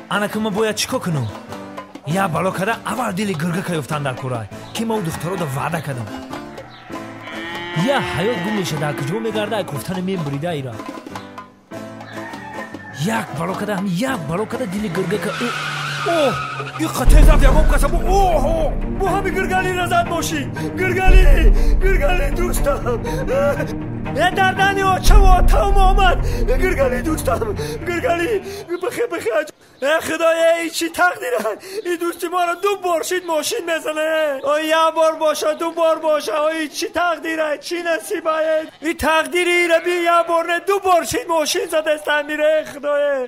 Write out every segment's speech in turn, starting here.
ана ки ма бояд чико кунам? Я бало када аввал дили гиргака ёфтан дар кора ки ма духтарода ваъда кардам. Я ҳаёт гум мешада куҷо мегарда гуфтани мен бурида ира. Як бало када ҳам як бало када дили гиргака اوه این خطه زد یمام قسم اوه بو همی گرگلی رزد باشی گرگلی دوستم یه دردنی آچه و تاوم آمد گرگلی دوستم گرگلی بخی خدای این چی تقدیره این دوستی ما رو 2 بارشید ماشین میزنه یه بار باشه 2 بار باشه این چی تقدیره چی نصیبه این تقدیری رو بی یه بار نه 2 بارشید ماشین زده استن میره خدای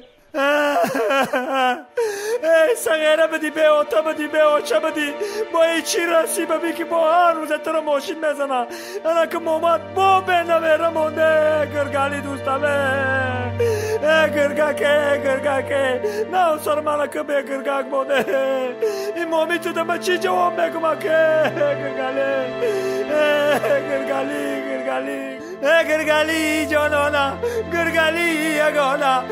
ای سغیره بدی به آتا بدی به آچه بدی با ای چی رسیبه بی که با هر روزه تو رو ماشین میزنه انا که محمد با به نویره مونده گرگلی دوستمه گرگاکه نه سر منه که به گرگاک مونده این مامی تو دمه چی جواب میگم که گرگلی جانانا گرگلی یگانا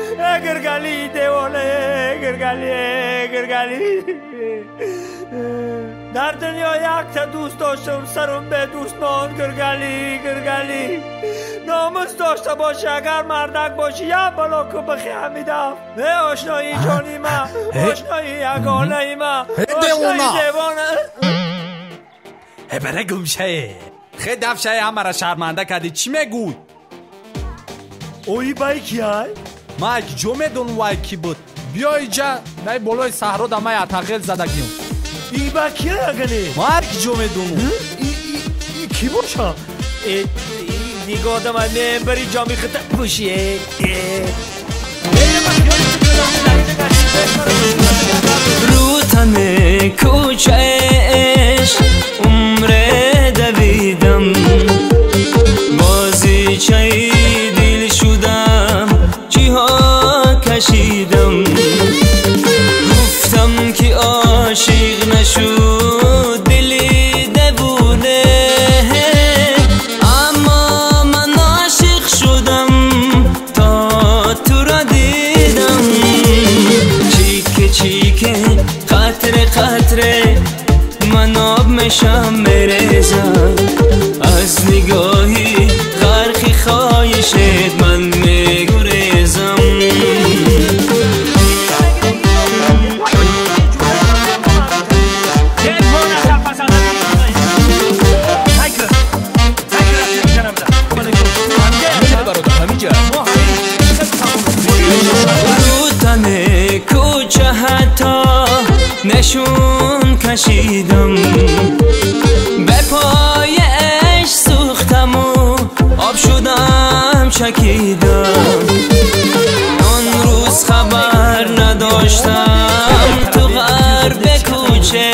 گرگلی دیوانه گرگلی در دنیا یک تا دوست داشتم سرم به دوست مان گرگلی ناموس داشته باشه اگر مردک باشی یا بلا که بخی همیدم آشنایی جانی ما آشنایی یگانه ما آشنایی دیوانه بره گمشه خیلی دفشه همه را شرمنده کردی چی میگوی؟ اوی بای کیای؟ ما جو میدون وای کی بود بیا اینجا نای بالای صحرا دمای اتاقیل زدگیم ای با کیای اگنی؟ ما هر کی جو میدونو ای کی باشه؟ دیگه آدم همه بری جامی خطا بوشیه رو تن کوچهش عمره دویدم بازی چای دل شدم چی ها کشیدم گفتم که عاشق نشد دلی دوونه اما من عاشق شدم تا تو را دیدم چیکه قطره من آب میشم میریزم از نگاهی غرقی خواهشت من میگریزم رو تن کوچه حتی نشون کشیدم به پایش سوختم و آب شدم چکیدم آن روز خبر نداشتم تو غرب کوچه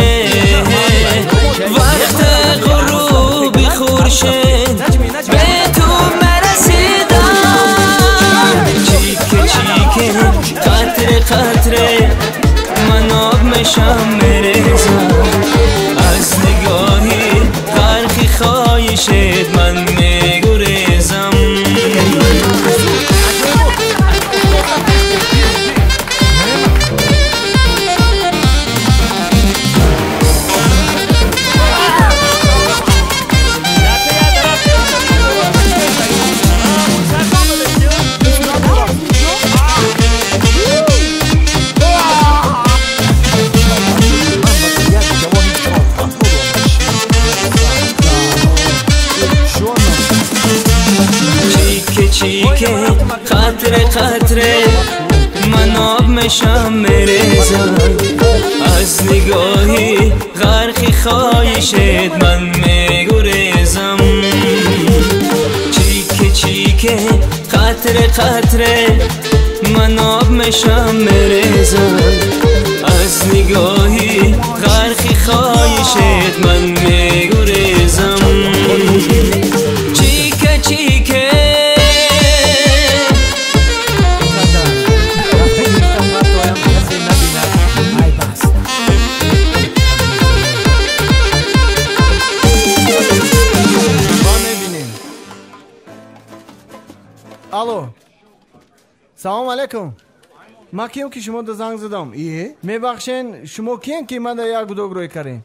وقت غروبی خورشید به تو مرسیدم چیکه قطره من آب میشم میریزم از نگاهی غرقی خواهشت من میگریزم چیکه قطره من آب میشم میریزم از نگاهی غرقی خواهشت من میگریزم چیکه قطره من آب میشم میریزم از نگاهی غرقی خواهشت من میگریزم چیکه الو سلام علیکم ما کیم که شما دا زنگ زدم ایه میبخشین شما کیم که من دا یک دکتر کردین